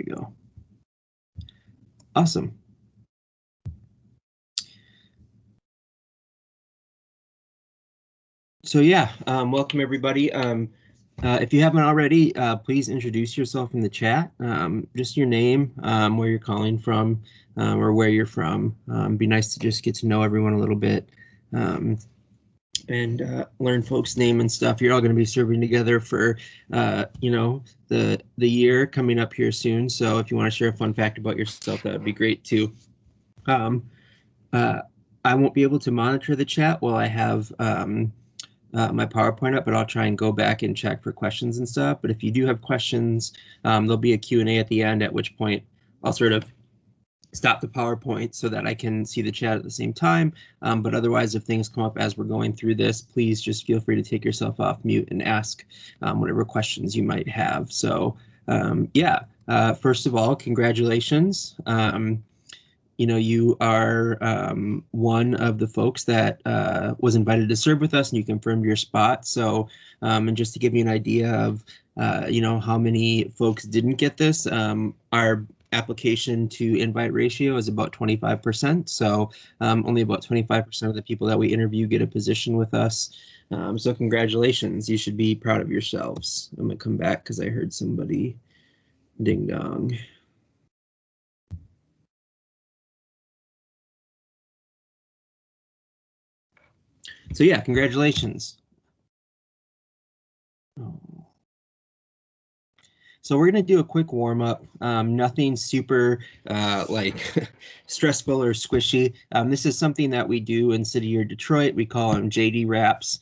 go. Awesome. So yeah, welcome everybody. If you haven't already, please introduce yourself in the chat. Just your name, where you're calling from, or where you're from. Be nice to just get to know everyone a little bit, and learn folks' name and stuff. You're all going to be serving together for, you know, the year coming up here soon. So if you want to share a fun fact about yourself, that would be great too. I won't be able to monitor the chat while I have my PowerPoint up, but I'll try and go back and check for questions and stuff. But if you do have questions, there'll be a Q&A at the end, at which point I'll sort of stop the PowerPoint so that I can see the chat at the same time. But otherwise, if things come up as we're going through this, please just feel free to take yourself off mute and ask whatever questions you might have. So yeah, first of all, congratulations. You know, you are one of the folks that was invited to serve with us, and you confirmed your spot. So, and just to give you an idea of, you know, how many folks didn't get this, our application to invite ratio is about 25%. So only about 25% of the people that we interview get a position with us. So congratulations, you should be proud of yourselves. I'm gonna come back because I heard somebody ding dong. So yeah, congratulations. So we're going to do a quick warm up, nothing super like stressful or squishy. This is something that we do in City Year Detroit. We call them JD Raps.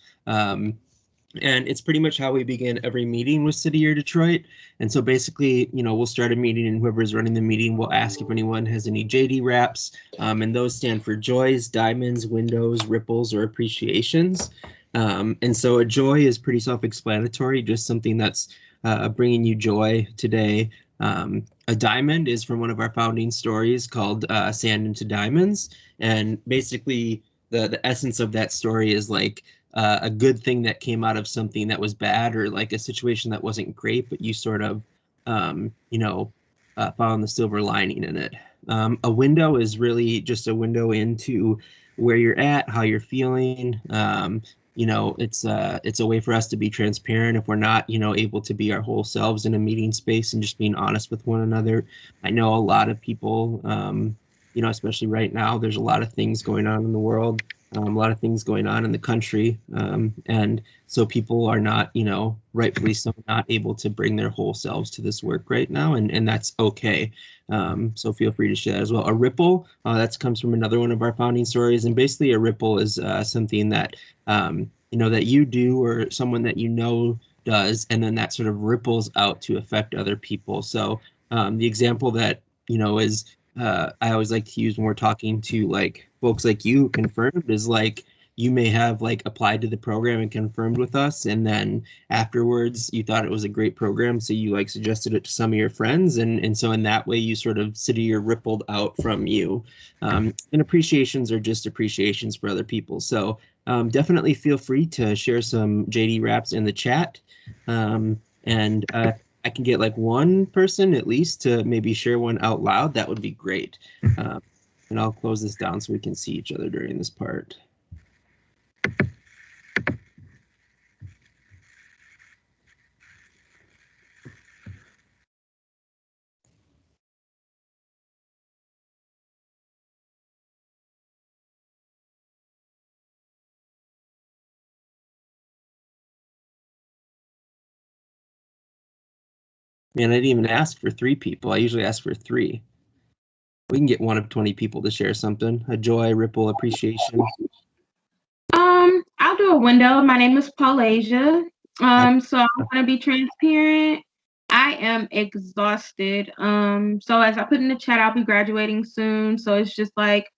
And it's pretty much how we begin every meeting with City Year Detroit. And so basically, you know, we'll start a meeting and whoever's running the meeting will ask if anyone has any JD Raps. And those stand for joys, diamonds, windows, ripples, or appreciations. And so a joy is pretty self-explanatory, just something that's bringing you joy today. A diamond is from one of our founding stories called Sand into Diamonds. And basically the essence of that story is like a good thing that came out of something that was bad, or like a situation that wasn't great, but you sort of, you know, found the silver lining in it. A window is really just a window into where you're at, how you're feeling. You know, it's a way for us to be transparent if we're not, you know, able to be our whole selves in a meeting space and just being honest with one another. I know a lot of people, you know, especially right now, there's a lot of things going on in the world, a lot of things going on in the country. And so people are not, you know, rightfully so, not able to bring their whole selves to this work right now. And that's okay. So feel free to share that as well. A ripple, that comes from another one of our founding stories. And basically a ripple is something that, you know, that you do or someone that you know does, and then that sort of ripples out to affect other people. So the example that, you know, is I always like to use when we're talking to like folks like you confirmed is like you may have like applied to the program and confirmed with us, and then afterwards you thought it was a great program, so you like suggested it to some of your friends, and so in that way you sort of City Year rippled out from you. And appreciations are just appreciations for other people. So definitely feel free to share some JD Raps in the chat. And I can get like one person at least to maybe share one out loud, that would be great. And I'll close this down so we can see each other during this part. Man, I didn't even ask for 3 people. I usually ask for 3. We can get one of 20 people to share something. A joy, ripple, appreciation. I'll do a window. My name is Paulasia. So I'm gonna be transparent. I am exhausted. So as I put in the chat, I'll be graduating soon. So it's just like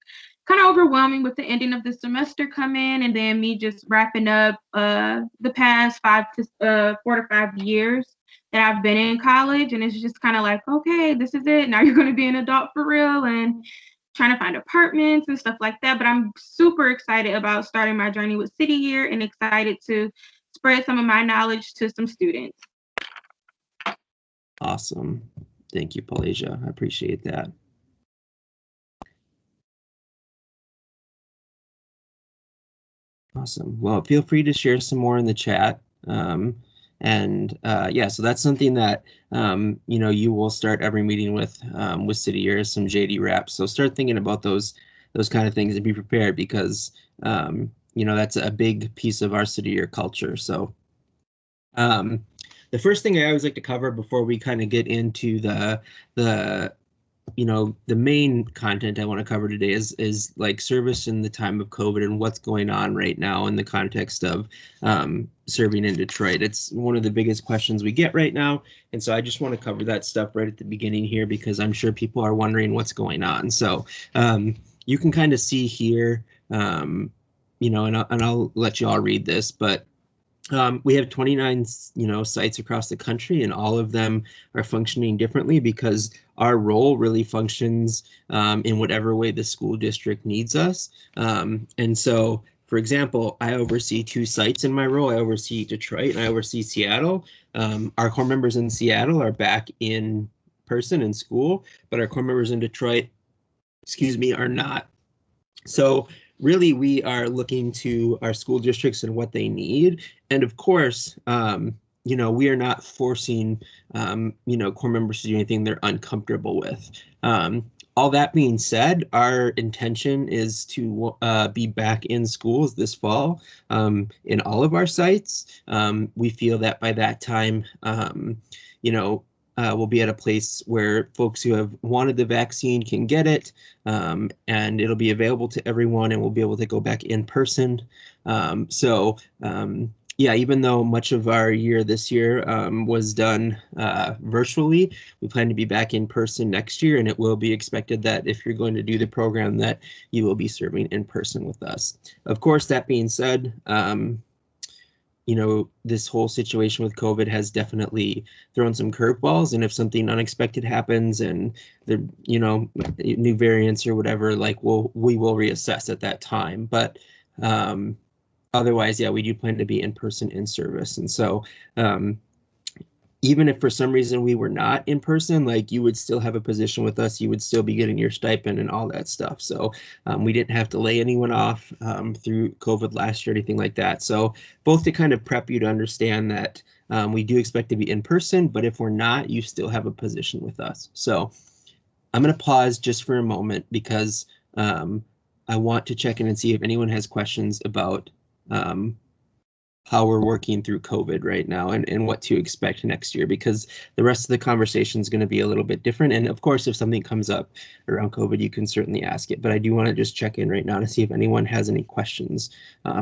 kind of overwhelming with the ending of the semester coming, and then me just wrapping up the past 4 to 5 years that I've been in college. And it's just kind of like, okay, this is it. Now you're gonna be an adult for real, and trying to find apartments and stuff like that. But I'm super excited about starting my journey with City Year and excited to spread some of my knowledge to some students. Awesome. Thank you, Palasia. I appreciate that. Awesome. Well, feel free to share some more in the chat. Yeah, so that's something that you will start every meeting with City Year, some JD Wraps. So start thinking about those kind of things and be prepared, because that's a big piece of our City Year culture. So the first thing I always like to cover before we kind of get into the main content I want to cover today is like service in the time of COVID and what's going on right now in the context of serving in Detroit. It's one of the biggest questions we get right now, and so I just want to cover that stuff right at the beginning here, because I'm sure people are wondering what's going on. So you can kind of see here, and I'll let you all read this, but we have 29, sites across the country, and all of them are functioning differently because our role really functions in whatever way the school district needs us. And so, for example, I oversee 2 sites in my role. I oversee Detroit and I oversee Seattle. Our core members in Seattle are back in person in school, but our core members in Detroit, are not. So really, we are looking to our school districts and what they need. And of course, we are not forcing, core members to do anything they're uncomfortable with. All that being said, our intention is to be back in schools this fall in all of our sites. We feel that by that time, we'll be at a place where folks who have wanted the vaccine can get it, and it'll be available to everyone, and we'll be able to go back in person. Yeah, even though much of our year this year was done virtually, we plan to be back in person next year, and it will be expected that if you're going to do the program, that you will be serving in person with us. Of course, that being said, this whole situation with COVID has definitely thrown some curveballs, and if something unexpected happens and the new variants or whatever, like we will reassess at that time. But otherwise, yeah, we do plan to be in person in service. And so even if for some reason we were not in person, like you would still have a position with us, you would still be getting your stipend and all that stuff. So we didn't have to lay anyone off through COVID last year or anything like that. So both to kind of prep you to understand that we do expect to be in person, but if we're not, you still have a position with us. So I'm going to pause just for a moment, because I want to check in and see if anyone has questions about how we're working through COVID right now and what to expect next year, because the rest of the conversation is going to be a little bit different. And of course, if something comes up around COVID, you can certainly ask it. But I do want to just check in right now to see if anyone has any questions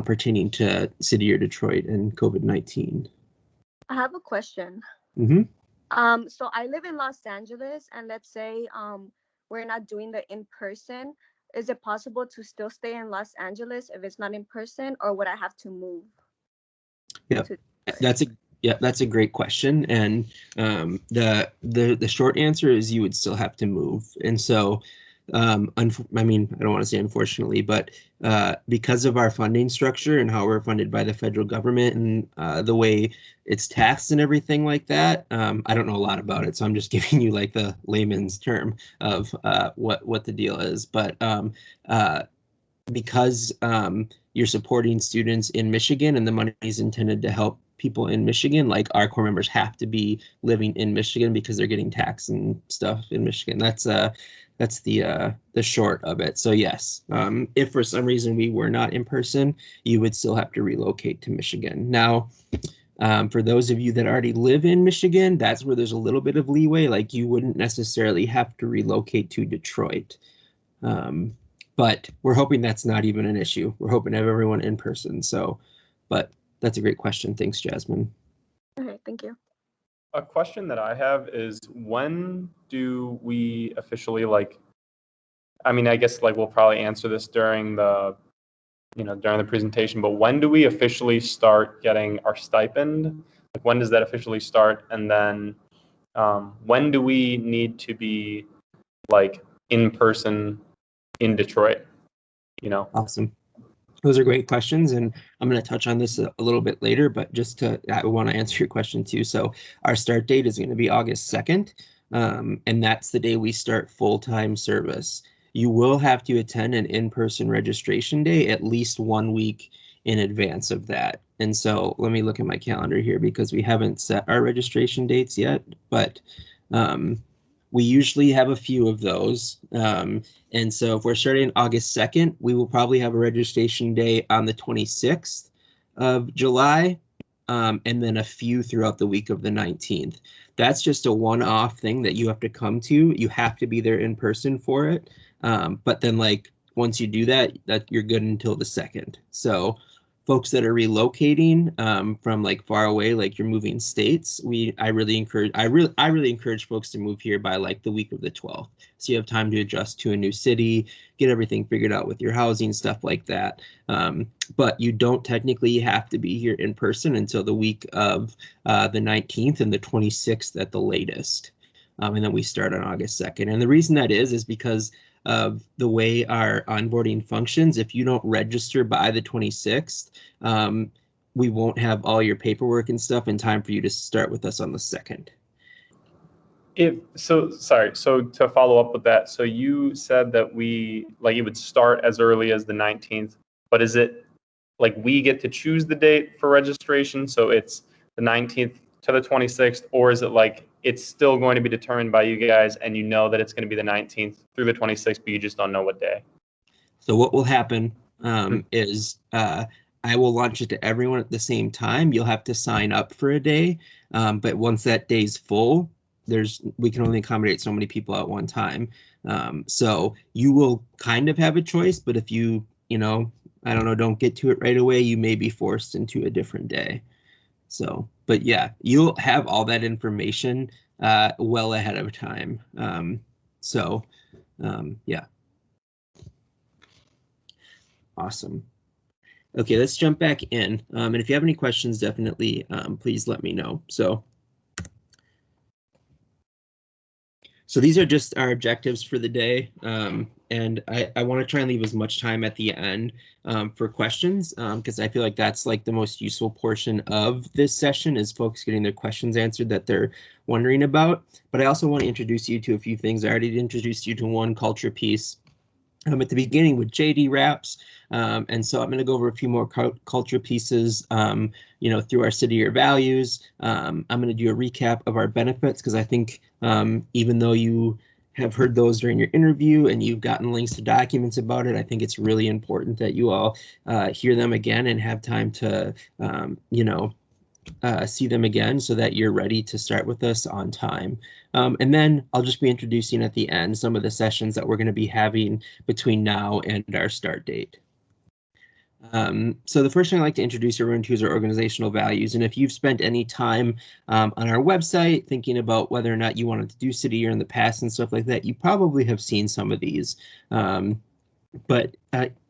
pertaining to City Year Detroit and COVID-19. I have a question. Mm-hmm. So I live in Los Angeles, and let's say we're not doing the in-person. Is it possible to still stay in Los Angeles if it's not in person, or would I have to move? Yeah, that's a great question, and the short answer is you would still have to move. And so I mean, I don't want to say unfortunately, but because of our funding structure and how we're funded by the federal government and the way it's taxed and everything like that, I don't know a lot about it, so I'm just giving you like the layman's term of what the deal is. But because you're supporting students in Michigan and the money is intended to help people in Michigan, like our core members have to be living in Michigan because they're getting taxed and stuff in Michigan. That's the short of it. So yes, if for some reason we were not in person, you would still have to relocate to Michigan. Now, for those of you that already live in Michigan, that's where there's a little bit of leeway. Like you wouldn't necessarily have to relocate to Detroit. But we're hoping that's not even an issue. We're hoping to have everyone in person. So, but that's a great question. Thanks, Jasmine. Okay, thank you. A question that I have is, when do we officially I mean, I guess we'll probably answer this during the presentation, but when do we officially start getting our stipend? Like, when does that officially start? And then when do we need to be in person in Detroit? Awesome. Those are great questions, and I'm going to touch on this a little bit later, but I want to answer your question too. So our start date is going to be August 2nd. and that's the day we start full-time service. You will have to attend an in-person registration day at least 1 week in advance of that. And so let me look at my calendar here because we haven't set our registration dates yet, but we usually have a few of those. And so if we're starting August 2nd, we will probably have a registration day on the 26th of July, and then a few throughout the week of the 19th. That's just a one-off thing that you have to come to. You have to be there in person for it. But then like once you do that, you're good until the 2nd. So folks that are relocating from like far away, like you're moving states, I really encourage folks to move here by like the week of the 12th. So you have time to adjust to a new city, get everything figured out with your housing, stuff like that. But you don't technically have to be here in person until the week of the 19th and the 26th at the latest. And then we start on August 2nd. And the reason that is because of the way our onboarding functions. If you don't register by the 26th, we won't have all your paperwork and stuff in time for you to start with us on the 2nd. So to follow up with that, so you said that it would start as early as the 19th, but is it like we get to choose the date for registration? So it's the 19th to the 26th, or is it like it's still going to be determined by you guys and you know that it's going to be the 19th through the 26th, but you just don't know what day? So what will happen is I will launch it to everyone at the same time. You'll have to sign up for a day, but once that day's full, we can only accommodate so many people at one time. So you will kind of have a choice, but if you I don't know, don't get to it right away, you may be forced into a different day. So, but yeah, you'll have all that information well ahead of time. Yeah. Awesome. Okay, let's jump back in. And if you have any questions, definitely please let me know. So these are just our objectives for the day. And I want to try and leave as much time at the end for questions because I feel like that's like the most useful portion of this session is folks getting their questions answered that they're wondering about. But I also want to introduce you to a few things. I already introduced you to one culture piece at the beginning with JD Raps. And so I'm going to go over a few more culture pieces, through our City Year values. I'm going to do a recap of our benefits because I think even though you have heard those during your interview and you've gotten links to documents about it, I think it's really important that you all hear them again and have time to, see them again so that you're ready to start with us on time. And then I'll just be introducing at the end some of the sessions that we're going to be having between now and our start date. So the first thing I'd like to introduce everyone to is our organizational values. And if you've spent any time on our website thinking about whether or not you wanted to do City Year in the past and stuff like that, you probably have seen some of these. But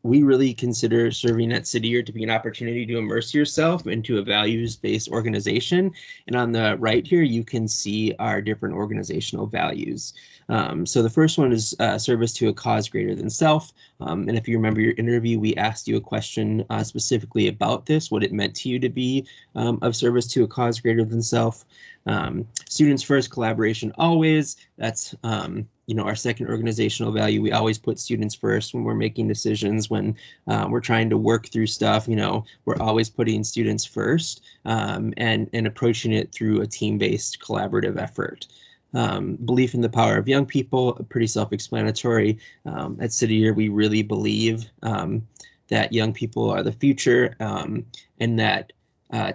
we really consider serving at City Year to be an opportunity to immerse yourself into a values-based organization. And on the right here, you can see our different organizational values. So the first one is service to a cause greater than self. And if you remember your interview, we asked you a question specifically about this, what it meant to you to be of service to a cause greater than self. Students first, collaboration always. That's our second organizational value. We always put students first when we're making decisions, when we're trying to work through stuff. We're always putting students first and approaching it through a team-based collaborative effort. Belief in the power of young people, pretty self-explanatory. At City Year, we really believe that young people are the future and that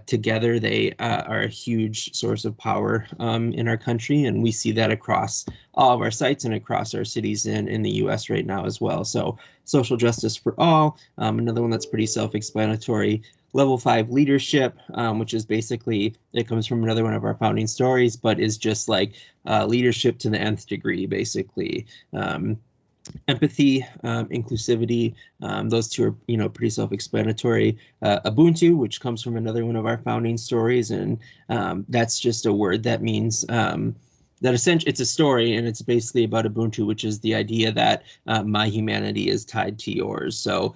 together they are a huge source of power in our country, and we see that across all of our sites and across our cities in the US right now as well. So social justice for all, another one that's pretty self-explanatory. Level 5 leadership, which is basically, it comes from another one of our founding stories, but is just like leadership to the nth degree, basically. Empathy, inclusivity, those two are pretty self-explanatory. Ubuntu, which comes from another one of our founding stories, and that's just a word that means that essentially it's a story, and it's basically about Ubuntu, which is the idea that my humanity is tied to yours. So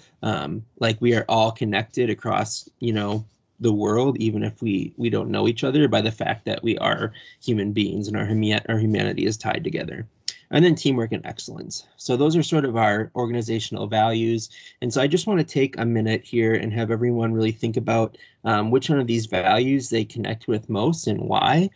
like we are all connected across the world, even if we don't know each other, by the fact that we are human beings and our humanity is tied together. And then teamwork and excellence. So those are sort of our organizational values. And so I just want to take a minute here and have everyone really think about which one of these values they connect with most and why.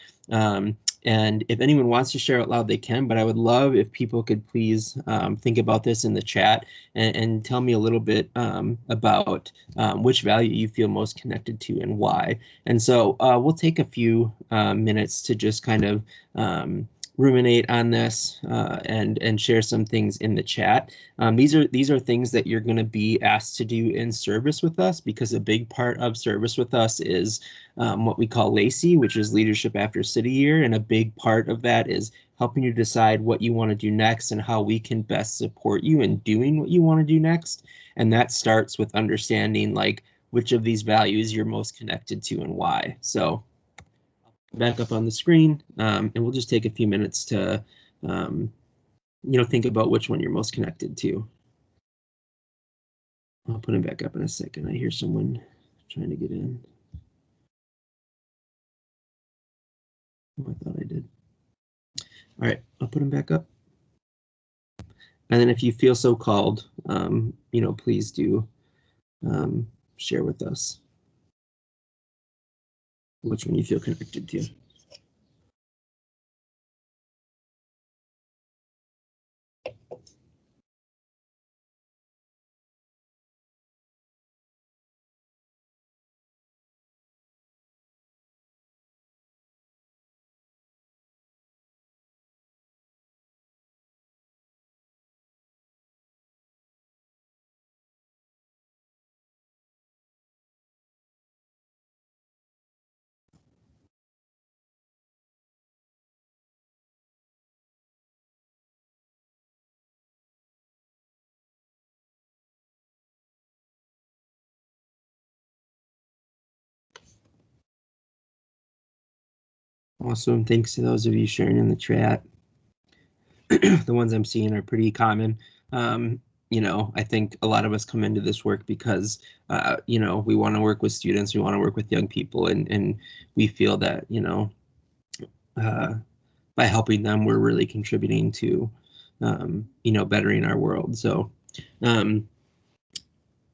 And if anyone wants to share out loud, they can, but I would love if people could please think about this in the chat and tell me a little bit about which value you feel most connected to and why. And so we'll take a few minutes to just kind of ruminate on this and share some things in the chat. These are things that you're going to be asked to do in service with us, because a big part of service with us is what we call LACY, which is Leadership After City Year, and a big part of that is helping you decide what you want to do next and how we can best support you in doing what you want to do next. And that starts with understanding like which of these values you're most connected to and why. So back up on the screen, and we'll just take a few minutes to, think about which one you're most connected to. I'll put him back up in a second. I hear someone trying to get in. Oh, I thought I did. All right, I'll put him back up. And then if you feel so called, please do share with us which one you feel connected to. Awesome. Thanks to those of you sharing in the chat. The ones I'm seeing are pretty common. I think a lot of us come into this work because, we want to work with students, we want to work with young people, and we feel that, by helping them, we're really contributing to, bettering our world. So,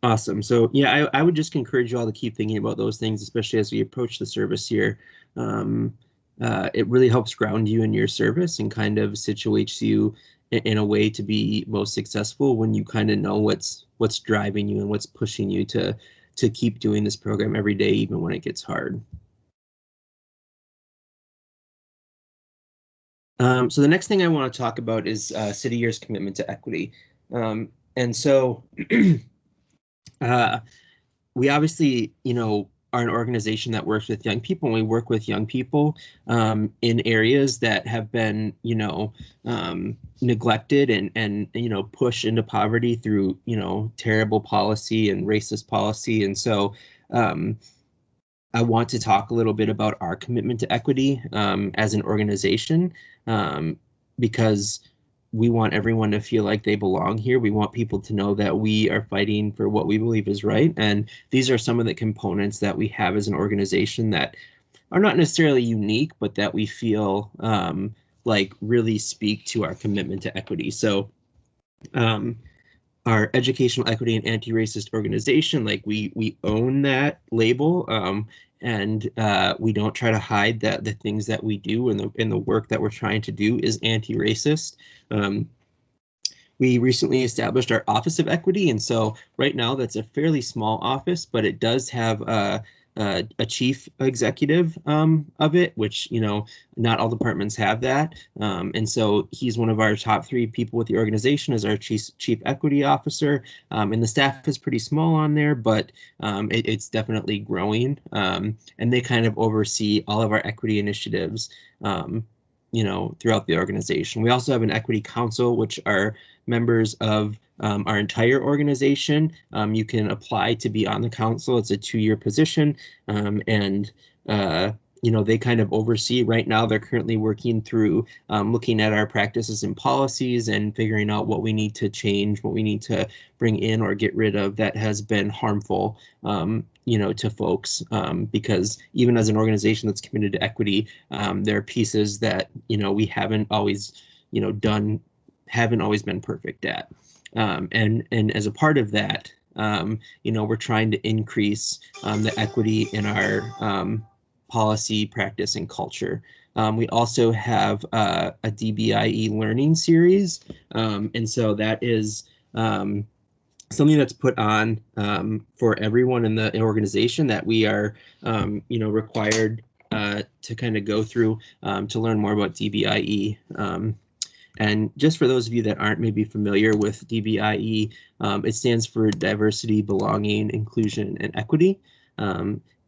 awesome. So yeah, I would just encourage you all to keep thinking about those things, especially as we approach the service year. It really helps ground you in your service and kind of situates you in a way to be most successful when you kind of know what's driving you and what's pushing you to keep doing this program every day, even when it gets hard. So the next thing I want to talk about is City Year's commitment to equity. And so we obviously, are an organization that works with young people, and we work with young people in areas that have been, neglected and pushed into poverty through, terrible policy and racist policy. And so I want to talk a little bit about our commitment to equity as an organization, because we want everyone to feel like they belong here. We want people to know that we are fighting for what we believe is right. And these are some of the components that we have as an organization that are not necessarily unique, but that we feel like really speak to our commitment to equity. So our educational equity and anti-racist organization, like we own that label, and we don't try to hide that the things that we do and the work that we're trying to do is anti-racist. We recently established our Office of Equity, and so right now that's a fairly small office, but it does have a chief executive of it, which not all departments have that, and so he's one of our top 3 people with the organization as our chief equity officer, and the staff is pretty small on there, but it's definitely growing, and they kind of oversee all of our equity initiatives throughout the organization. We also have an equity council, which are members of our entire organization. You can apply to be on the council. It's a 2-year position, and you know, they kind of oversee. Right now, they're currently working through looking at our practices and policies and figuring out what we need to change, what we need to bring in or get rid of that has been harmful, you know, to folks, because even as an organization that's committed to equity, there are pieces that, you know, we haven't always, you know, haven't always been perfect at. And as a part of that, you know, we're trying to increase the equity in our policy, practice, and culture. We also have a DBIE learning series, and so that is something that's put on for everyone in the organization that we are, you know, required to kind of go through to learn more about DBIE. And just for those of you that aren't maybe familiar with DBIE, it stands for Diversity, Belonging, Inclusion, and Equity.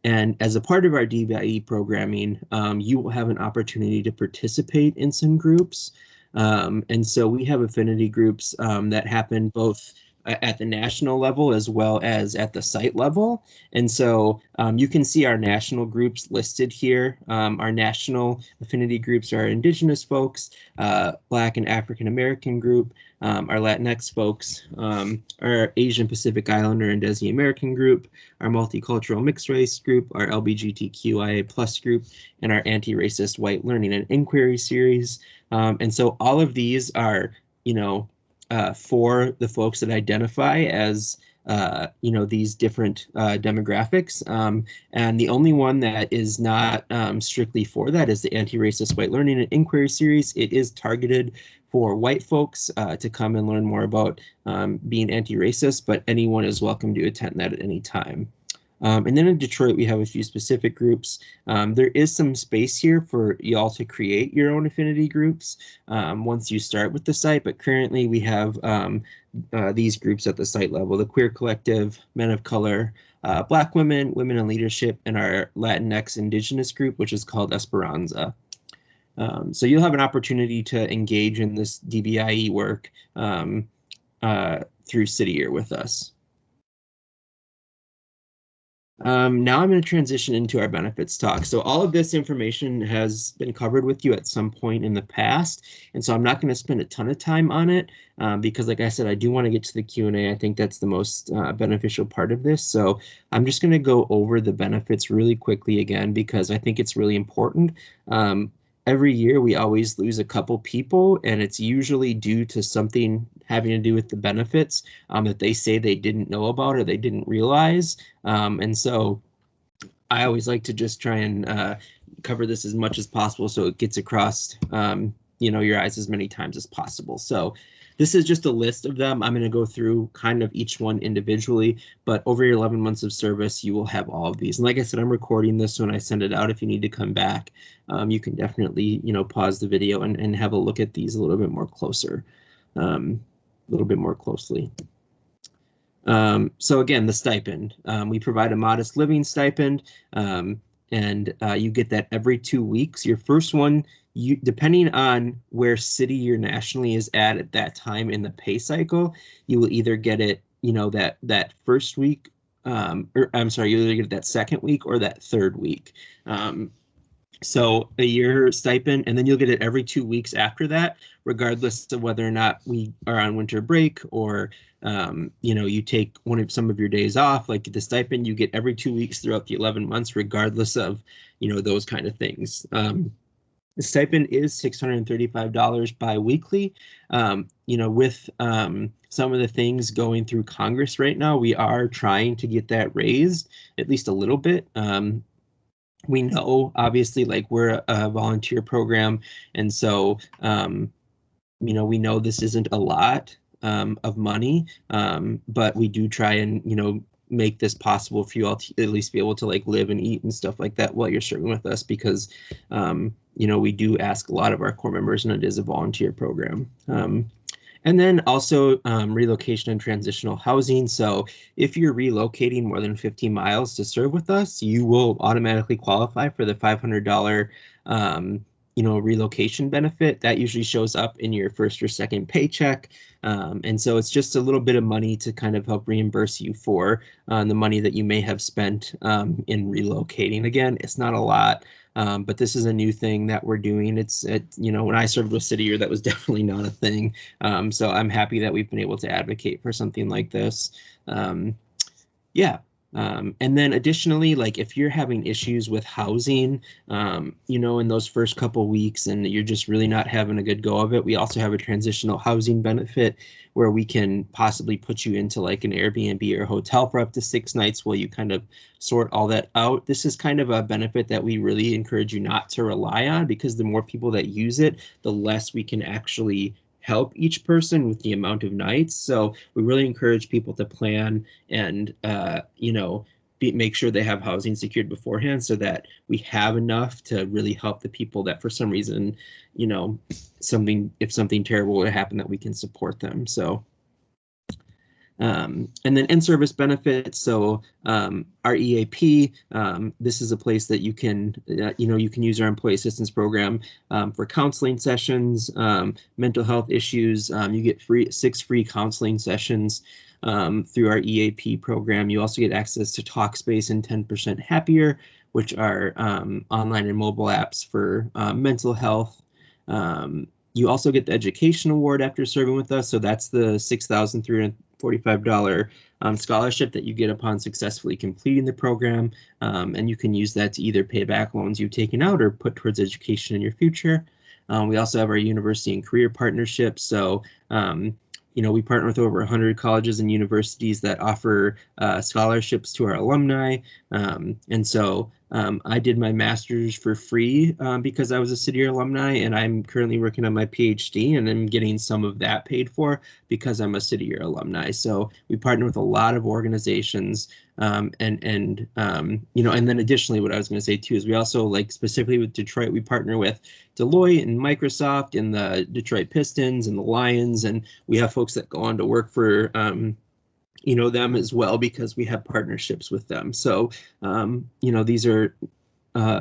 And as a part of our DBIE programming, you will have an opportunity to participate in some groups. And so we have affinity groups that happen both at the national level as well as at the site level. And so you can see our national groups listed here. Our national affinity groups are Indigenous folks, Black and African American group, our Latinx folks, our Asian Pacific Islander and Desi American group, our multicultural mixed race group, our LGBTQIA plus group, and our anti-racist white learning and inquiry series. And so all of these are, you know, for the folks that identify as, you know, these different demographics. And the only one that is not strictly for that is the Anti-Racist White Learning and Inquiry Series. It is targeted for white folks to come and learn more about being anti-racist, but anyone is welcome to attend that at any time. And then in Detroit, we have a few specific groups. There is some space here for y'all to create your own affinity groups once you start with the site, but currently we have these groups at the site level: the Queer Collective, Men of Color, Black Women, Women in Leadership, and our Latinx Indigenous group, which is called Esperanza. So you'll have an opportunity to engage in this DBIE work through City Year with us. Now I'm going to transition into our benefits talk. So all of this information has been covered with you at some point in the past, and so I'm not going to spend a ton of time on it because, like I said, I do want to get to the Q&A. I think that's the most beneficial part of this. So I'm just going to go over the benefits really quickly again because I think it's really important. Every year we always lose a couple people, and it's usually due to something having to do with the benefits that they say they didn't know about or they didn't realize. And so I always like to just try and cover this as much as possible so it gets across you know, your eyes as many times as possible. So this is just a list of them. I'm going to go through kind of each one individually, but over your 11 months of service, you will have all of these. And like I said, I'm recording this when I send it out. If you need to come back, you can definitely, you know, pause the video and have a look at these a little bit more closer, closely. So again, the stipend. We provide a modest living stipend, and you get that every 2 weeks. Your first one, depending on where City Year nationally is at that time in the pay cycle, you will either get it, you know, that first week, or I'm sorry, you either get it that second week or that third week. So a year stipend, and then you'll get it every 2 weeks after that, regardless of whether or not we are on winter break or you know, you take some of your days off. Like the stipend you get every 2 weeks throughout the 11 months, regardless of, you know, those kind of things. The stipend is $635 biweekly. You know, with some of the things going through Congress right now, we are trying to get that raised at least a little bit. We know, obviously, like we're a volunteer program, and so you know, we know this isn't a lot of money, but we do try and, you know, make this possible for you all to at least be able to like live and eat and stuff like that while you're serving with us, because you know, we do ask a lot of our core members, and it is a volunteer program. And then also relocation and transitional housing. So if you're relocating more than 50 miles to serve with us, you will automatically qualify for the $500 you know, relocation benefit. That usually shows up in your first or second paycheck. And so it's just a little bit of money to kind of help reimburse you for the money that you may have spent in relocating. Again, it's not a lot, But this is a new thing that we're doing. When I served with City Year, that was definitely not a thing. So I'm happy that we've been able to advocate for something like this. Yeah. And then additionally, like if you're having issues with housing, in those first couple weeks and you're just really not having a good go of it, we also have a transitional housing benefit where we can possibly put you into like an Airbnb or hotel for up to 6 nights while you kind of sort all that out. This is kind of a benefit that we really encourage you not to rely on, because the more people that use it, the less we can actually help each person with the amount of nights. So we really encourage people to plan and, make sure they have housing secured beforehand so that we have enough to really help the people that for some reason, if something terrible would happen, that we can support them. So and then in-service benefits. So our EAP, this is a place that you can, you can use our employee assistance program for counseling sessions, mental health issues. You get 6 free counseling sessions through our EAP program. You also get access to Talkspace and 10% Happier, which are online and mobile apps for mental health. You also get the Education Award after serving with us. So that's the $6,345 scholarship that you get upon successfully completing the program. And you can use that to either pay back loans you've taken out or put towards education in your future. We also have our university and career partnerships. So we partner with over 100 colleges and universities that offer scholarships to our alumni. And so I did my master's for free because I was a City Year alumni, and I'm currently working on my PhD, and I'm getting some of that paid for because I'm a City Year alumni. So we partner with a lot of organizations, and then additionally, what I was going to say too is we also, like specifically with Detroit, we partner with Deloitte and Microsoft and the Detroit Pistons and the Lions, and we have folks that go on to work for them as well because we have partnerships with them. So these are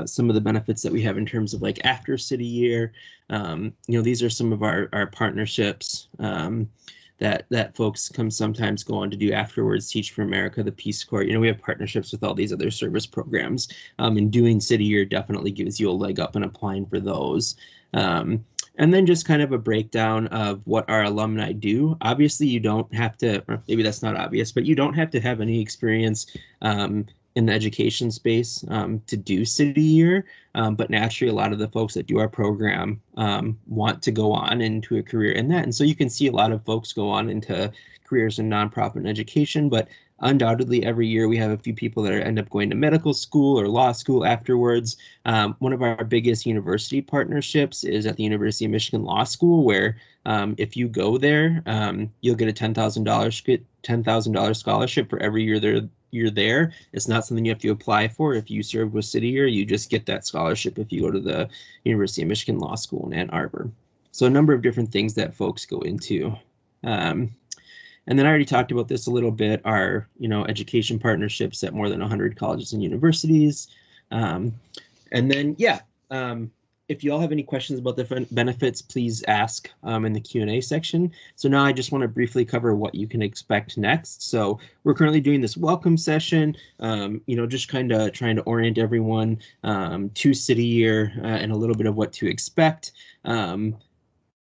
some of the benefits that we have in terms of like after City Year. These are some of our partnerships that folks sometimes go on to do afterwards. Teach for America, the Peace Corps. We have partnerships with all these other service programs, and doing City Year definitely gives you a leg up in applying for those. And then just kind of a breakdown of what our alumni do. Obviously, you don't have to, or maybe that's not obvious, but you don't have to have any experience in the education space to do City Year. But naturally, a lot of the folks that do our program want to go on into a career in that. And so you can see a lot of folks go on into careers in nonprofit and education, but undoubtedly every year we have a few people that end up going to medical school or law school afterwards. One of our biggest university partnerships is at the University of Michigan Law School, where if you go there, you'll get a $10,000 scholarship for every year you're there. It's not something you have to apply for. If you serve with City Year, you just get that scholarship if you go to the University of Michigan Law School in Ann Arbor. So a number of different things that folks go into. And then I already talked about this a little bit, our, education partnerships at more than 100 colleges and universities. And then, if you all have any questions about the benefits, please ask in the Q&A section. So now I just want to briefly cover what you can expect next. So we're currently doing this welcome session, just kind of trying to orient everyone to City Year and a little bit of what to expect.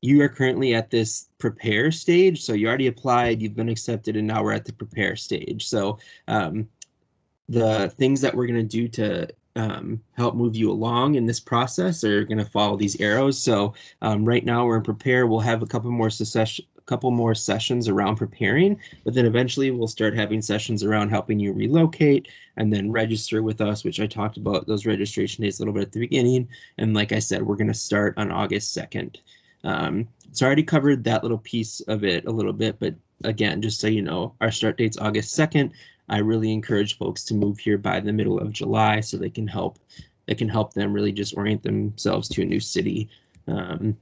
You are currently at this prepare stage. So you already applied, you've been accepted, and now we're at the prepare stage. So the things that we're going to do to help move you along in this process are going to follow these arrows. So right now we're in prepare. We'll have a couple more sessions around preparing, but then eventually we'll start having sessions around helping you relocate and then register with us, which I talked about those registration days a little bit at the beginning. And like I said, we're going to start on August 2nd. So I already covered that little piece of it a little bit, but again, just so you know, our start date's August 2nd. I really encourage folks to move here by the middle of July so they can help them really just orient themselves to a new city. And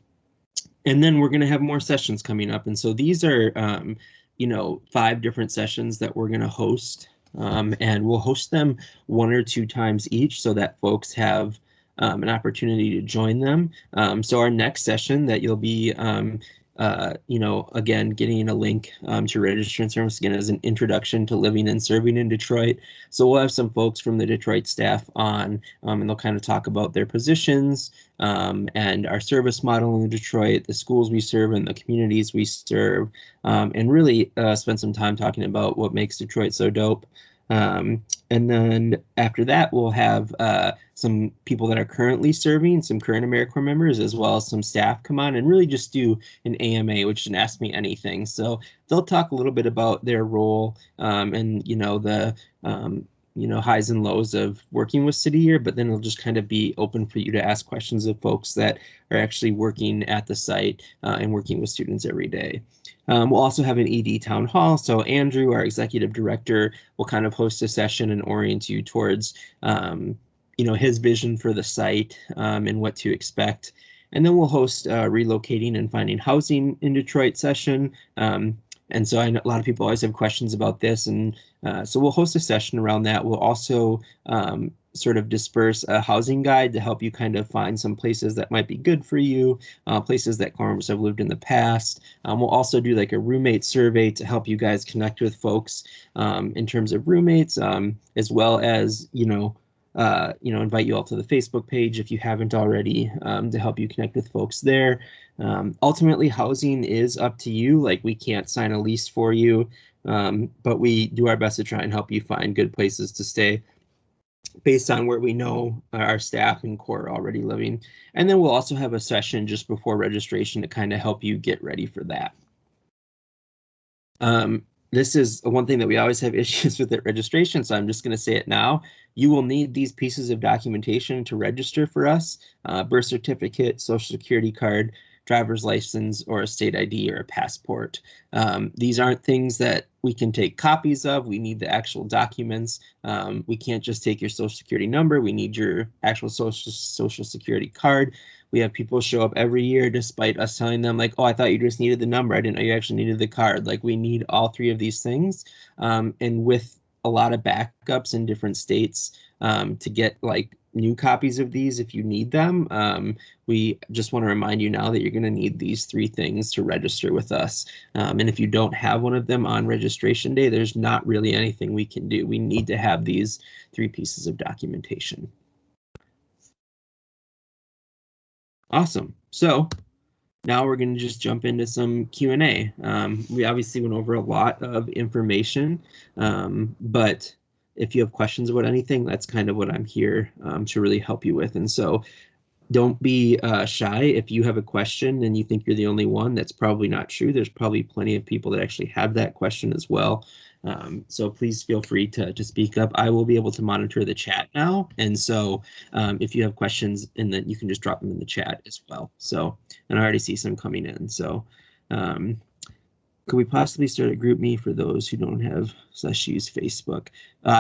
then we're going to have more sessions coming up. And so these are, 5 different sessions that we're going to host, and we'll host them 1 or 2 times each so that folks have an opportunity to join them. So our next session that you'll be again, getting a link to register in service again as an introduction to living and serving in Detroit. So we'll have some folks from the Detroit staff on, and they'll kind of talk about their positions and our service model in Detroit, the schools we serve and the communities we serve, and really spend some time talking about what makes Detroit so dope. And then after that, we'll have some people that are currently serving, some current AmeriCorps members, as well as some staff come on and really just do an AMA, which is an Ask Me Anything. So they'll talk a little bit about their role and, the highs and lows of working with City Year, but then it'll just kind of be open for you to ask questions of folks that are actually working at the site and working with students every day. We'll also have an ED town hall. So Andrew, our executive director, will kind of host a session and orient you towards, his vision for the site and what to expect. And then we'll host relocating and finding housing in Detroit session. And so I know a lot of people always have questions about this. And so we'll host a session around that. We'll also sort of disperse a housing guide to help you kind of find some places that might be good for you, places that core members have lived in the past. We'll also do like a roommate survey to help you guys connect with folks in terms of roommates, as well as, invite you all to the Facebook page if you haven't already to help you connect with folks there. Ultimately, housing is up to you. Like, we can't sign a lease for you, but we do our best to try and help you find good places to stay based on where we know our staff and core are already living. And then we'll also have a session just before registration to kind of help you get ready for that. This is one thing that we always have issues with at registration, so I'm just going to say it now. You will need these pieces of documentation to register for us: birth certificate, social security card, driver's license, or a state ID or a passport. These aren't things that we can take copies of. We need the actual documents. We can't just take your social security number. We need your actual social security card. We have people show up every year despite us telling them like, oh, I thought you just needed the number. I didn't know you actually needed the card. Like, we need all three of these things. And with a lot of backups in different states to get like new copies of these if you need them, we just want to remind you now that you're going to need these three things to register with us. And if you don't have one of them on registration day, there's not really anything we can do. We need to have these three pieces of documentation. Awesome. So now we're going to just jump into some Q&A. We obviously went over a lot of information, but if you have questions about anything, that's kind of what I'm here to really help you with. And so don't be shy. If you have a question and you think you're the only one, that's probably not true. There's probably plenty of people that actually have that question as well. So please feel free to speak up. I will be able to monitor the chat now. And so if you have questions, and then you can just drop them in the chat as well. So, and I already see some coming in. So could we possibly start a GroupMe for those who don't have /use Facebook?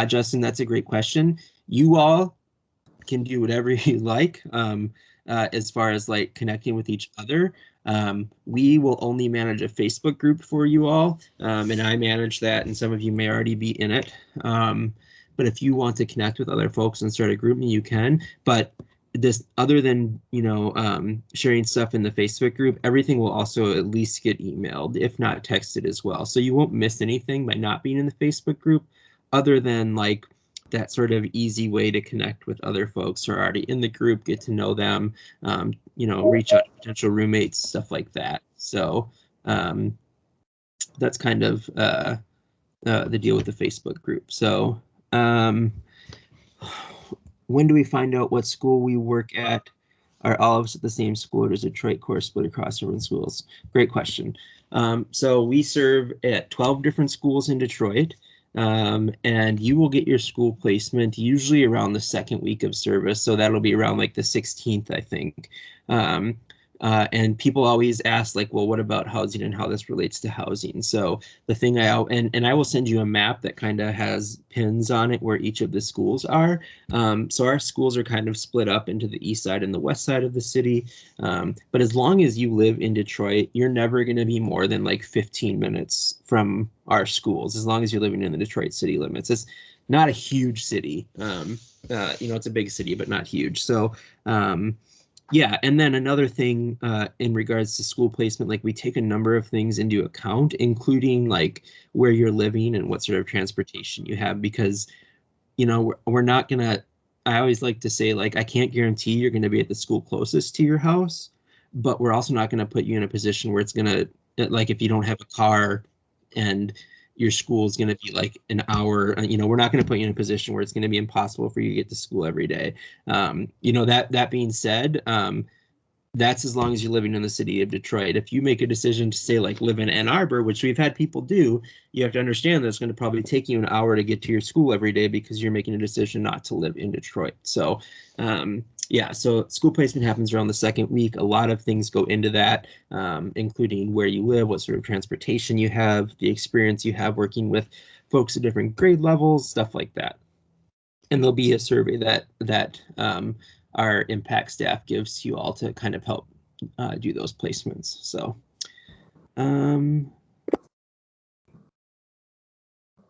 Justin, that's a great question. You all can do whatever you like as far as like connecting with each other. We will only manage a Facebook group for you all, and I manage that, and some of you may already be in it. But if you want to connect with other folks and start a GroupMe, you can. But this, other than sharing stuff in the Facebook group, everything will also at least get emailed, if not texted as well. So you won't miss anything by not being in the Facebook group, other than like that sort of easy way to connect with other folks who are already in the group, get to know them, reach out to potential roommates, stuff like that. So that's kind of the deal with the Facebook group. So when do we find out what school we work at? Are all of us at the same school, or does Detroit core split across different schools? Great question. So we serve at 12 different schools in Detroit. And you will get your school placement usually around the second week of service. So that'll be around like the 16th, I think. And people always ask like, well, what about housing and how this relates to housing? So the thing I will send you a map that kind of has pins on it where each of the schools are. So our schools are kind of split up into the east side and the west side of the city. But as long as you live in Detroit, you're never going to be more than like 15 minutes from our schools, as long as you're living in the Detroit city limits. It's not a huge city. It's a big city, but not huge. So Yeah, and then another thing in regards to school placement, like we take a number of things into account, including like where you're living and what sort of transportation you have, because we're not gonna. I always like to say, like, I can't guarantee you're going to be at the school closest to your house, but we're also not going to put you in a position where it's going to, like, if you don't have a car and your school is going to be like an hour, we're not going to put you in a position where it's going to be impossible for you to get to school every day. That being said, that's as long as you're living in the city of Detroit. If you make a decision to say like live in Ann Arbor, which we've had people do, you have to understand that it's going to probably take you an hour to get to your school every day because you're making a decision not to live in Detroit. So yeah, so school placement happens around the second week. A lot of things go into that, including where you live, what sort of transportation you have, the experience you have working with folks at different grade levels, stuff like that. And there'll be a survey that our impact staff gives you all to kind of help do those placements. So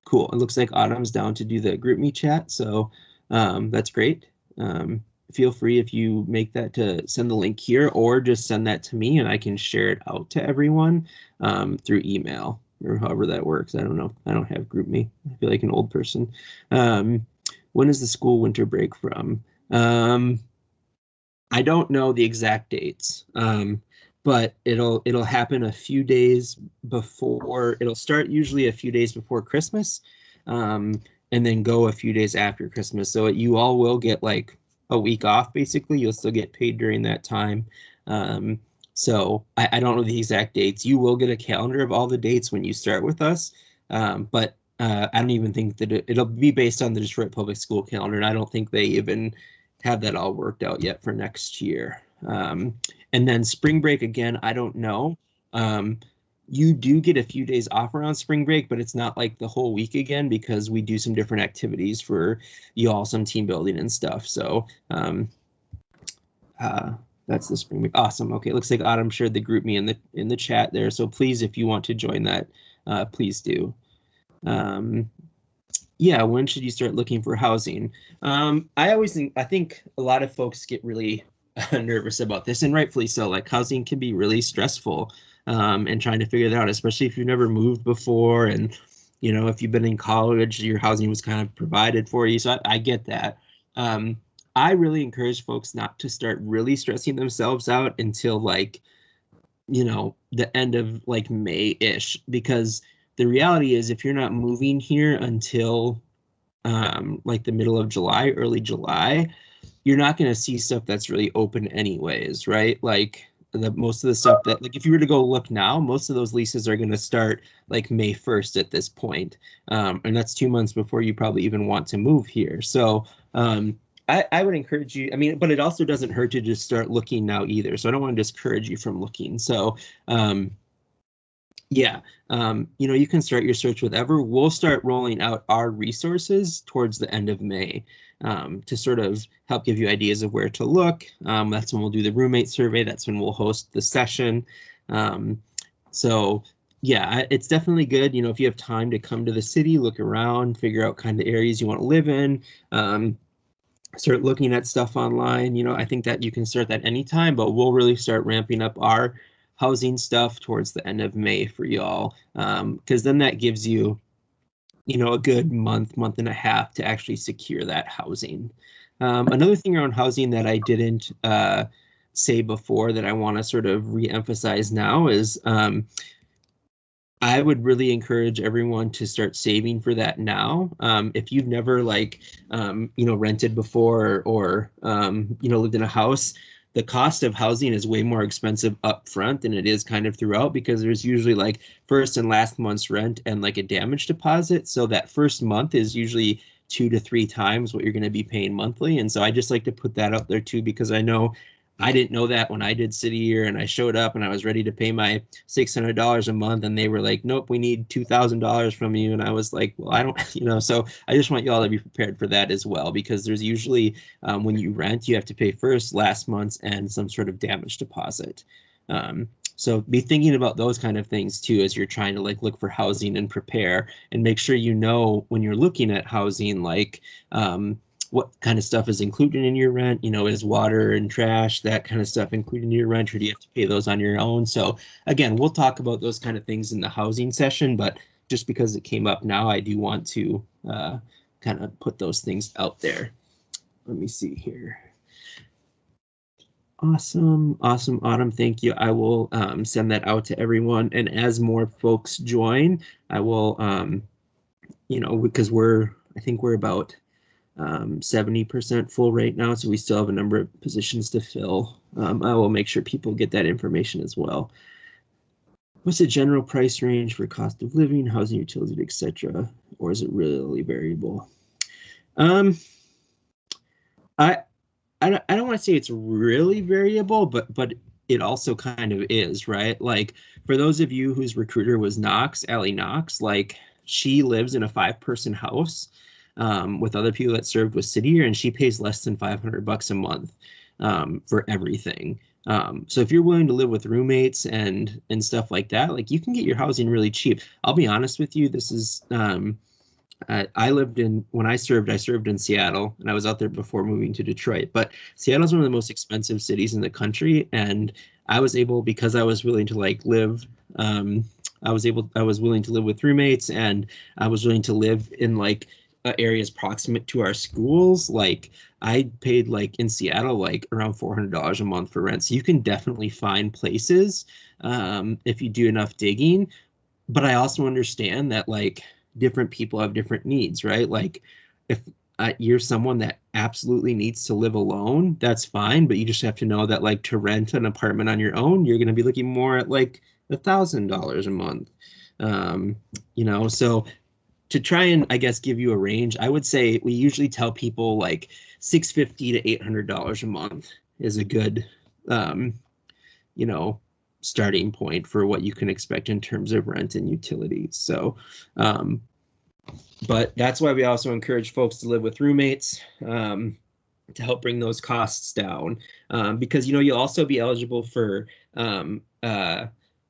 cool. It looks like Autumn's down to do the GroupMe chat, so that's great. Feel free, if you make that, to send the link here or just send that to me and I can share it out to everyone through email or however that works. I don't know. I don't have GroupMe. I feel like an old person. When is the school winter break from? I don't know the exact dates, but it'll happen a few days before. It'll start usually a few days before Christmas, and then go a few days after Christmas. So you all will get like a week off, basically. You'll still get paid during that time. So I don't know the exact dates. You will get a calendar of all the dates when you start with us, but I don't even think that it'll be based on the Detroit Public School calendar, and I don't think they even have that all worked out yet for next year. And then spring break, again, I don't know. You do get a few days off around spring break, but it's not like the whole week again because we do some different activities for you all, some team building and stuff. So that's the spring week. Awesome. Okay, looks like Autumn shared the GroupMe in the chat there. So please, if you want to join that, please do. Yeah, when should you start looking for housing? I think a lot of folks get really nervous about this, and rightfully so. Like, housing can be really stressful, and trying to figure that out, especially if you've never moved before, and if you've been in college, your housing was kind of provided for you. So I get that. I really encourage folks not to start really stressing themselves out until like, the end of like May-ish, because the reality is if you're not moving here until like the middle of July, early July, you're not going to see stuff that's really open anyways, right? Like most of the stuff that, like, if you were to go look now, most of those leases are going to start like May 1st at this point. And that's 2 months before you probably even want to move here. So I would encourage you, but it also doesn't hurt to just start looking now either. So I don't want to discourage you from looking. So yeah, you can start your search with Ever. We'll start rolling out our resources towards the end of May to sort of help give you ideas of where to look. That's when we'll do the roommate survey. That's when we'll host the session. So yeah, it's definitely good. If you have time to come to the city, look around, figure out kind of areas you want to live in, start looking at stuff online. I think that you can start that anytime, but we'll really start ramping up our housing stuff towards the end of May for y'all, because then that gives you, a good month and a half to actually secure that housing. Another thing around housing that I didn't say before that I want to sort of re-emphasize now is I would really encourage everyone to start saving for that now. If you've never rented before or lived in a house, the cost of housing is way more expensive up front than it is kind of throughout, because there's usually like first and last month's rent and like a damage deposit. So that first month is usually 2 to 3 times what you're going to be paying monthly. And so I just like to put that up there too, because I know I didn't know that when I did City Year and I showed up and I was ready to pay my $600 a month and they were like, nope, we need $2,000 from you. And I was like, well, I don't, so I just want you all to be prepared for that as well, because there's usually when you rent, you have to pay first, last month's, and some sort of damage deposit. So be thinking about those kind of things too, as you're trying to look for housing and prepare, and make sure when you're looking at housing, what kind of stuff is included in your rent. You know, is water and trash, that kind of stuff included in your rent, or do you have to pay those on your own? So again, we'll talk about those kind of things in the housing session, but just because it came up now, I do want to kind of put those things out there. Let me see here. Awesome, Autumn, thank you. I will send that out to everyone, and as more folks join, I will, you know, because I think we're about 70% full right now, so we still have a number of positions to fill. I will make sure people get that information as well. What's the general price range for cost of living, housing, utilities, etc., or is it really variable? I don't want to say it's really variable, but it also kind of is, right? Like for those of you whose recruiter was Knox, Allie Knox, like she lives in a 5-person house with other people that served with City Year, and she pays less than $500 a month for everything. So if you're willing to live with roommates and stuff like that, like you can get your housing really cheap. I'll be honest with you, this is when I served in Seattle, and I was out there before moving to Detroit, but Seattle's one of the most expensive cities in the country. And I was able, because I was willing to like live, I was willing to live with roommates, and I was willing to live in like areas proximate to our schools. Like I paid like in Seattle, like around $400 a month for rent. So you can definitely find places if you do enough digging. But I also understand that like different people have different needs, right? Like if you're someone that absolutely needs to live alone, that's fine, but you just have to know that like to rent an apartment on your own, you're going to be looking more at like $1,000 a month. You know, so to try and I guess give you a range, I would say we usually tell people like $650 to $800 a month is a good you know, starting point for what you can expect in terms of rent and utilities. So but that's why we also encourage folks to live with roommates to help bring those costs down, because you know you'll also be eligible for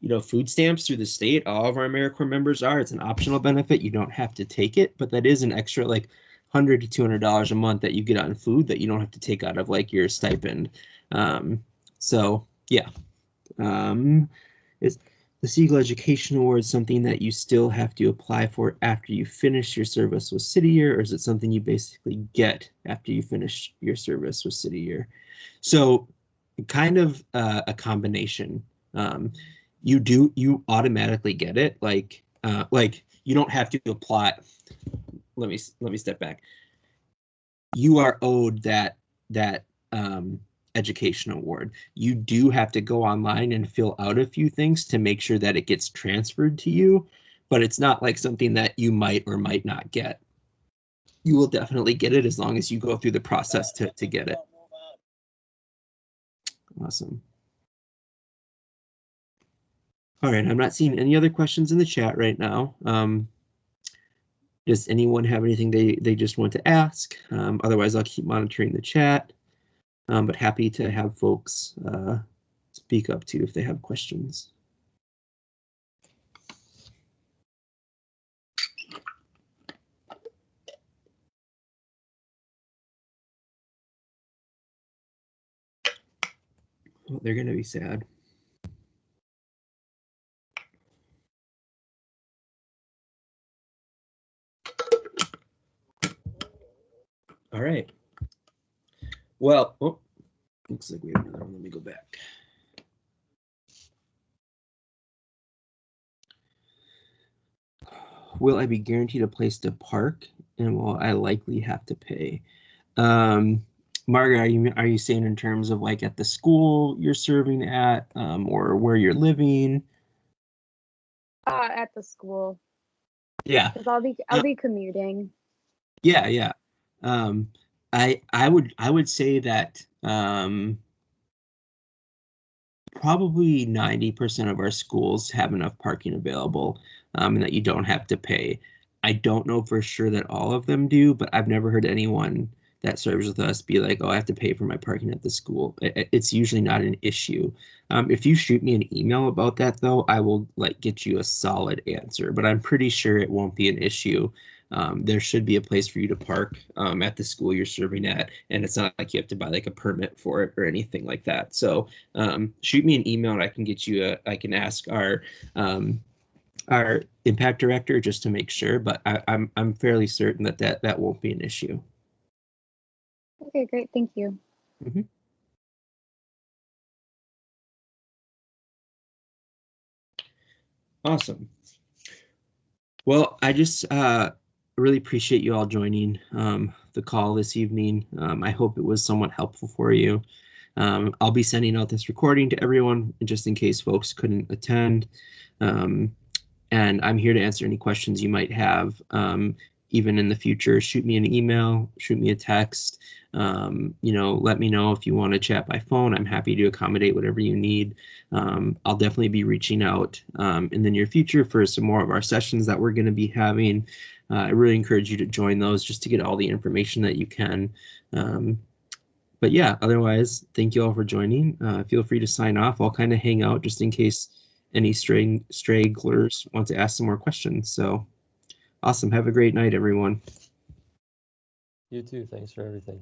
you know, food stamps through the state. All of our AmeriCorps members are. It's an optional benefit. You don't have to take it, but that is an extra like $100 to $200 a month that you get on food that you don't have to take out of like your stipend. So yeah. Is the Siegel Education Award something that you still have to apply for after you finish your service with City Year, or is it something you basically get after you finish your service with City Year? So kind of a combination. You automatically get it. Like you don't have to apply. Let me step back. You are owed that education award. You do have to go online and fill out a few things to make sure that it gets transferred to you, but it's not like something that you might or might not get. You will definitely get it as long as you go through the process to get it. Awesome. All right, I'm not seeing any other questions in the chat right now. Does anyone have anything they just want to ask? Otherwise, I'll keep monitoring the chat. But happy to have folks speak up too if they have questions. Oh, they're going to be sad. All right. Well, oh, looks like we have another one. Let me go back. Will I be guaranteed a place to park, and will I likely have to pay? Margaret, are you saying in terms of like at the school you're serving at, or where you're living? At the school. Yeah. Because I'll be commuting. Yeah, yeah. I would say that probably 90% of our schools have enough parking available, and that you don't have to pay. I don't know for sure that all of them do, but I've never heard anyone that serves with us be like, oh, I have to pay for my parking at the school. It's usually not an issue. If you shoot me an email about that though, I will like get you a solid answer, but I'm pretty sure it won't be an issue. there should be a place for you to park at the school you're serving at, and it's not like you have to buy like a permit for it or anything like that. So shoot me an email and I can get you I can ask our impact director just to make sure, but I'm fairly certain that won't be an issue. Okay, great. Thank you. Mm-hmm. Awesome. Well, I just really appreciate you all joining the call this evening. I hope it was somewhat helpful for you. I'll be sending out this recording to everyone just in case folks couldn't attend. And I'm here to answer any questions you might have, even in the future. Shoot me an email, shoot me a text. Let me know if you want to chat by phone. I'm happy to accommodate whatever you need. I'll definitely be reaching out in the near future for some more of our sessions that we're going to be having. I really encourage you to join those just to get all the information that you can. But yeah, otherwise, thank you all for joining. Feel free to sign off. I'll kind of hang out just in case any stragglers want to ask some more questions. So awesome. Have a great night, everyone. You too. Thanks for everything.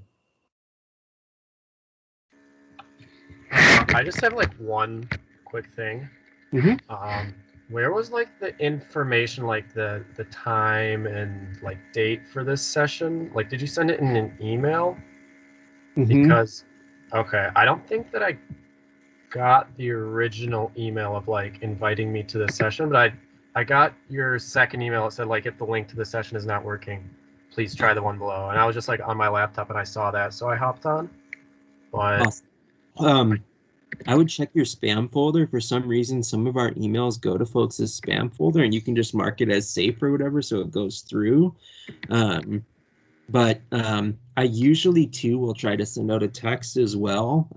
I just have like one quick thing. Mm-hmm. Where was like the information, like the time and like date for this session? Like, did you send it in an email? Mm-hmm. Because, okay, I don't think that I got the original email of like inviting me to the session, but I got your second email. It said like, if the link to the session is not working, please try the one below. And I was just like on my laptop and I saw that, so I hopped on. But awesome. I would check your spam folder. For some reason, some of our emails go to folks' spam folder, and you can just mark it as safe or whatever, so it goes through. But I usually too will try to send out a text as well.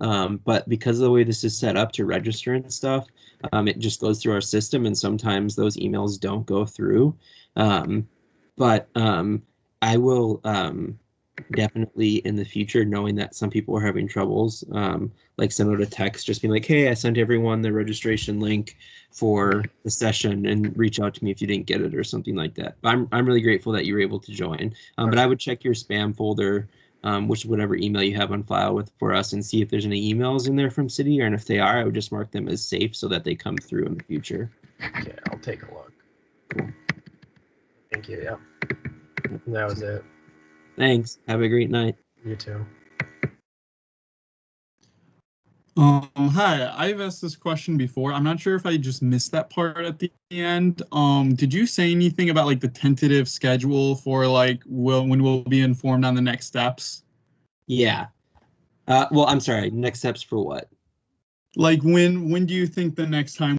But because of the way this is set up to register and stuff, it just goes through our system, and sometimes those emails don't go through. But I will definitely in the future, knowing that some people are having troubles, like send out a text just being like, hey, I sent everyone the registration link for the session, and reach out to me if you didn't get it or something like that. I'm really grateful that you were able to join. But I would check your spam folder, whatever email you have on file for us, and see if there's any emails in there from City, and if they are, I would just mark them as safe so that they come through in the future. yeah, I'll take a look. Cool. Thank you. Yeah, that was it. Thanks. Have a great night. You too. Hi, I've asked this question before. I'm not sure if I just missed that part at the end. Did you say anything about like the tentative schedule for like when we'll be informed on the next steps? Yeah. Well, I'm sorry. Next steps for what? Like when do you think the next time